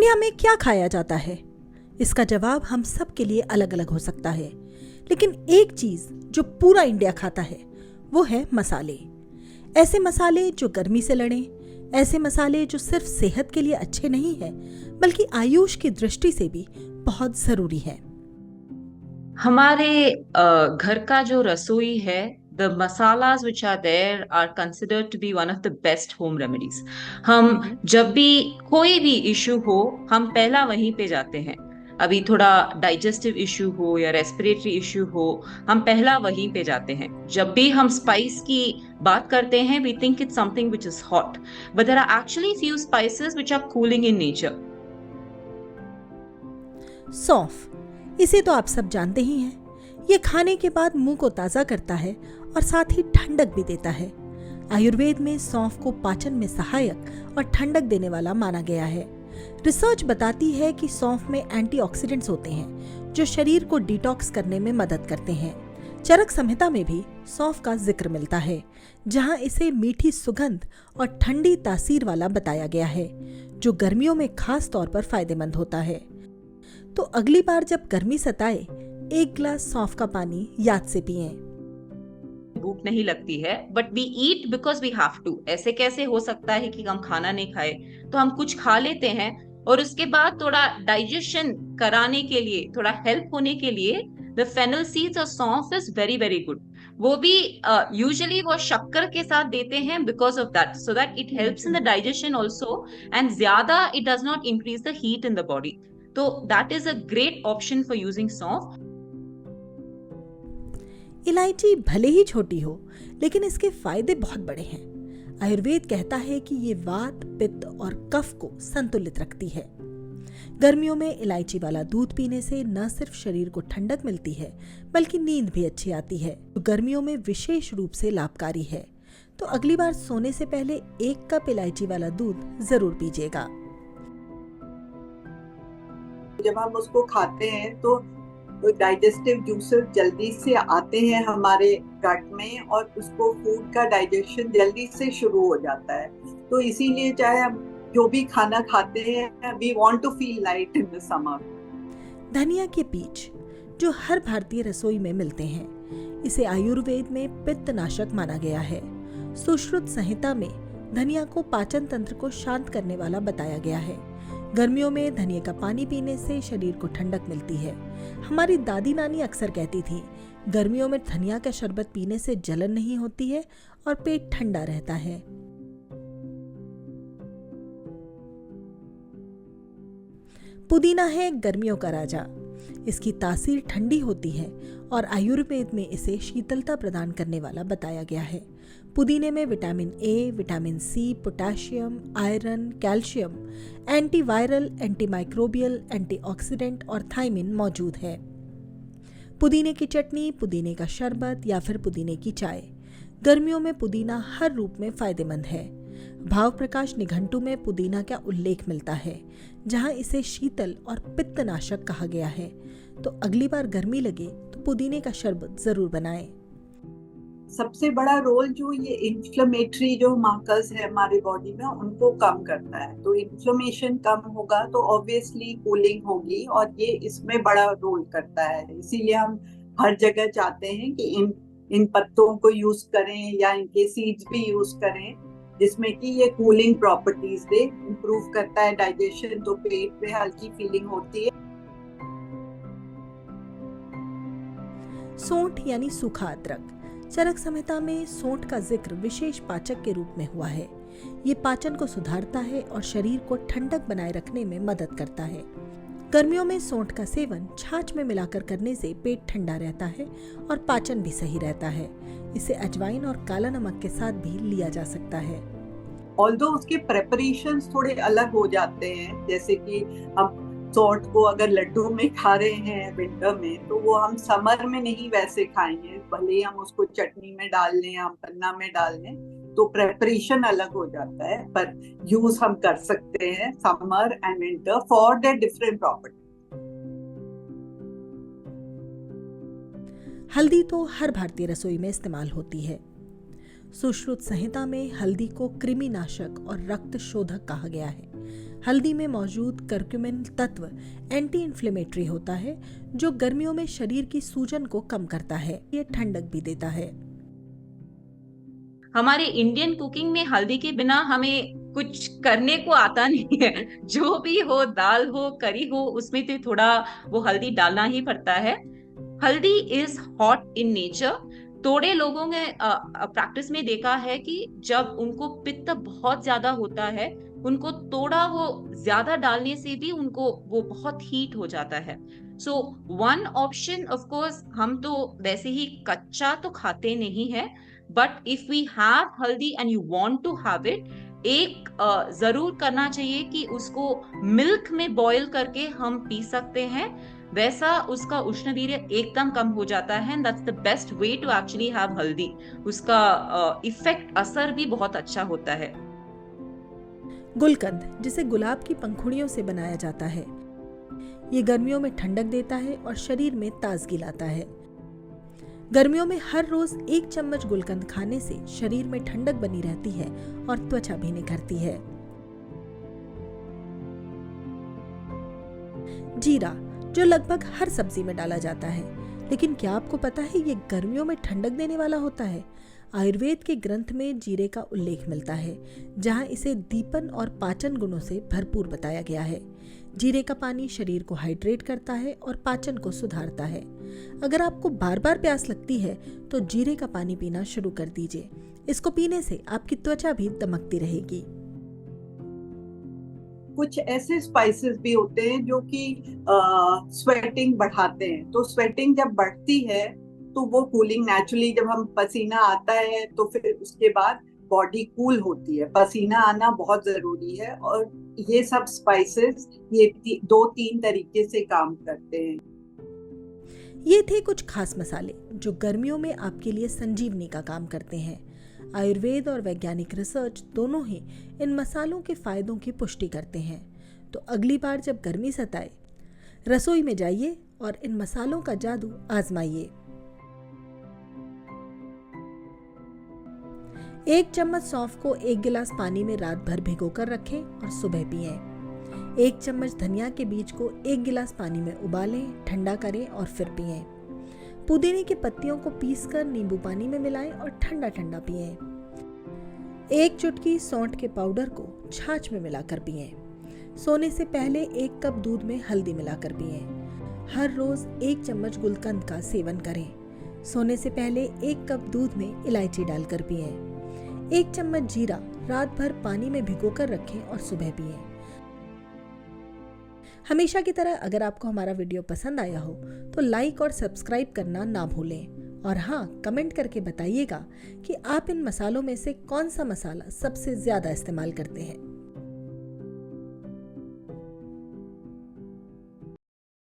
India में क्या खाया जाता है? इसका जवाब हम सब के लिए अलग अलग हो सकता है, लेकिन एक चीज जो पूरा इंडिया खाता है वो है मसाले। ऐसे मसाले जो गर्मी से लड़ें, ऐसे मसाले जो सिर्फ सेहत के लिए अच्छे नहीं है बल्कि आयुष की दृष्टि से भी बहुत जरूरी है। हमारे घर का जो रसोई है, the masalas which are there are considered to be one of the best home remedies. हम जब भी कोई भी इशू हो, हम पहला वहीं पे जाते हैं। अभी थोड़ा डाइजेस्टिव इशू हो या रेस्पिरेटरी इशू हो, हम पहला वहीं पे जाते हैं। जब भी हम स्पाइस की बात करते हैं, we think it's something which is hot, but there are actually few spices which are cooling in nature. सौंफ, इसे तो आप सब जानते ही हैं। ये खाने के बाद मुंह को ताज़ा करता है और साथ ही ठंडक भी देता है। आयुर्वेद में सौंफ को पाचन में सहायक और ठंडक देने वाला माना गया है। रिसर्च बताती है कि सौंफ में एंटीऑक्सीडेंट्स होते हैं जो शरीर को डिटॉक्स करने में मदद करते हैं। चरक संहिता में भी सौंफ का जिक्र मिलता है, जहां इसे मीठी सुगंध और ठंडी तासीर वाला बताया गया है, जो गर्मियों में खास तौर पर फायदेमंद होता है। तो अगली बार जब गर्मी सताए, एक ग्लास सौंफ का पानी याद से पिएं। भूख नहीं लगती है, but we eat because we have to. ऐसे कैसे हो सकता है कि हम खाना नहीं खाए? तो हम कुछ खा लेते हैं और उसके बाद थोड़ा डाइजेशन कराने के लिए, थोड़ा हेल्प होने के लिए द फेनल सीड्स और सौंफ इज वेरी वेरी गुड। वो भी यूजुअली वो शक्कर के साथ देते हैं because of that, so that it helps in the digestion also, and ज्यादा it does not increase the heat in the body. तो that is a great option for using सौंफ। इलायची भले ही छोटी हो, लेकिन इसके फायदे बहुत बड़े हैं। आयुर्वेद कहता है कि ये वात, पित्त और कफ को संतुलित रखती है। गर्मियों में इलायची वाला दूध पीने से न सिर्फ शरीर को ठंडक मिलती है बल्कि नींद भी अच्छी आती है, जो गर्मियों में विशेष रूप से लाभकारी है। तो अगली बार सोने से पहले 1 कप इलायची वाला दूध जरूर पीजिएगा। जब हम उसको खाते हैं तो डाइजेस्टिव जूसेस जल्दी से आते हैं हमारे गट में और उसको फूड का डाइजेशन जल्दी से शुरू हो जाता है। तो इसीलिए चाहे हम जो भी खाना खाते हैं, we want to feel light in the summer. धनिया के बीज जो हर भारतीय रसोई में मिलते हैं, इसे आयुर्वेद में पित्तनाशक माना गया है। सुश्रुत संहिता में धनिया को पाचन तंत्र को शांत करने वाला बताया गया है। गर्मियों में धनिया का पानी पीने से शरीर को ठंडक मिलती है। हमारी दादी नानी अक्सर कहती थी, गर्मियों में धनिया का शरबत पीने से जलन नहीं होती है और पेट ठंडा रहता है। पुदीना है गर्मियों का राजा। इसकी तासीर ठंडी होती है और आयुर्वेद में इसे शीतलता प्रदान करने वाला बताया गया है। पुदीने में vitamin A, vitamin C, potassium, iron, calcium, antiviral, antimicrobial, antioxidant और थायमिन मौजूद है। पुदीने की चटनी, पुदीने का शरबत या फिर पुदीने की चाय। गर्मियों में पुदीना हर रूप में फायदेमंद है। भाव प्रकाश निघंटु में पुदीना का उल्लेख मिलता है, जहां इसे शीतल और पित्तनाशक कहा गया है। तो अगली बार गर्मी लगे तो पुदीने का शरबत जरूर बनाएं। सबसे बड़ा रोल जो ये इन्फ्लेमेटरी जो मार्कर्स है हमारे बॉडी में, उनको कम करता है। तो इन्फ्लेमेशन कम होगा तो ऑब्वियसली कूलिंग होगी और ये इसमें बड़ा रोल करता है। इसीलिए हम हर जगह चाहते हैं कि इन पत्तों को यूज करें या इनके सीड्स भी यूज करें, जिसमें कि ये कूलिंग प्रॉपर्टीज दे, इंप्रूव करता है डाइजेशन, तो पेट में हल्की फीलिंग होती है। सोंठ यानी सूखा अदरक। चरक संहिता में सोंठ का जिक्र विशेष पाचक के रूप में हुआ है। ये पाचन को सुधारता है और शरीर को ठंडक बनाए रखने में मदद करता है। गर्मियों में सोंठ का सेवन छाछ में मिलाकर करने से पेट ठंडा रहता है और पाचन भी सही रहता है। इसे अजवाइन और काला नमक के साथ भी लिया जा सकता है। ऑल्दो उसके प्रेपरेशंस थोड़े अलग हो जाते हैं, जैसे कि हम सौंठ को अगर लड्डू में खा रहे हैं विंटर में, तो वो हम समर में नहीं वैसे खाएंगे। भले ही हम उसको चटनी में डाल लें, हम पन्ना में डाल लें, तो प्रेपरेशन अलग हो जाता है, पर यूज हम कर सकते हैं summer and winter for the different property. हल्दी तो हर भारतीय रसोई में इस्तेमाल होती है। सुश्रुत संहिता में हल्दी को कृमिनाशक और रक्त शोधक कहा गया है। हल्दी में मौजूद करक्यूमिन तत्व एंटी इन्फ्लेमेटरी होता है जो गर्मियों में शरीर की सूजन को कम करता है। ये ठंडक भी देता है। हमारे इंडियन कुकिंग में हल्दी के बिना हमें कुछ करने को आता नहीं है। जो भी हो, दाल हो, करी हो, उसमें तो थोड़ा वो हल्दी डालना ही पड़ता है। हल्दी इज हॉट इन नेचर। थोड़े लोगों ने प्रैक्टिस में देखा है कि जब उनको पित्त बहुत ज्यादा होता है, उनको थोड़ा वो ज्यादा डालने से भी उनको वो बहुत हीट हो जाता है। So one option, of course हम तो वैसे ही कच्चा तो खाते नहीं है, but if we have haldi and you want to have it, एक जरूर करना चाहिए कि उसको मिल्क में बॉईल करके हम पी सकते हैं। वैसा उसका उष्णवीर्य एकदम कम हो जाता है। That's the best way to actually have haldi. उसका इफेक्ट, असर भी बहुत अच्छा होता है। गुलकंद, जिसे गुलाब की पंखुड़ियों से बनाया जाता है, ये गर्मियों में ठंडक देता है और शरीर में ताजगी लाता है। गर्मियों में हर रोज 1 चम्मच गुलकंद खाने से शरीर में ठंडक बनी रहती है और त्वचा भी निखरती है। जीरा, जो लगभग हर सब्जी में डाला जाता है, लेकिन क्या आपको पता है ये गर्मियों में ठंडक देने वाला होता है? आयुर्वेद के ग्रंथ में जीरे का उल्लेख मिलता है, जहां इसे दीपन और पाचन गुणों से भरपूर बताया गया है। जीरे का पानी शरीर को हाइड्रेट करता है और पाचन को सुधारता है। अगर आपको बार बार प्यास लगती है तो जीरे का पानी पीना शुरू कर दीजिए। इसको पीने से आपकी त्वचा भी दमकती रहेगी। कुछ ऐसे स्पाइसेस भी होते हैं जो कि स्वेटिंग बढ़ाते हैं। तो स्वेटिंग जब बढ़ती है तो वो कूलिंग, नेचुरली जब हम पसीना आता है तो फिर उसके बाद बॉडी कूल होती है। पसीना आना बहुत जरूरी है और ये सब स्पाइसेस ये 2-3 तरीके से काम करते हैं। ये थे कुछ खास मसाले जो गर्मियों में आपके लिए संजीवनी का काम करते हैं। आयुर्वेद और वैज्ञानिक रिसर्च दोनों ही इन मसालों के फायदों की पुष्टि करते हैं। तो अगली बार जब गर्मी सताए, रसोई में जाइए और इन मसालों का जादू आजमाइए। 1 चम्मच सौंफ को 1 गिलास पानी में रात भर भिगोकर रखें और सुबह पिएं। 1 चम्मच धनिया के बीज को 1 गिलास पानी में उबालें, ठंडा करें और फिर पिएं। पुदीने की पत्तियों को पीसकर नींबू पानी में मिलाएं और ठंडा ठंडा पिएं। 1 चुटकी सौंठ के पाउडर को छाछ में मिलाकर पिएं। सोने से पहले 1 कप दूध में हल्दी मिलाकर पिएं। हर रोज 1 चम्मच गुलकंद का सेवन करें। सोने से पहले 1 कप दूध में इलायची डालकर पिएं। 1 चम्मच जीरा रात भर पानी में भिगोकर रखें और सुबह पिएं। हमेशा की तरह अगर आपको हमारा वीडियो पसंद आया हो तो लाइक और सब्सक्राइब करना ना भूलें। और हाँ, कमेंट करके बताइएगा कि आप इन मसालों में से कौन सा मसाला सबसे ज्यादा इस्तेमाल करते हैं।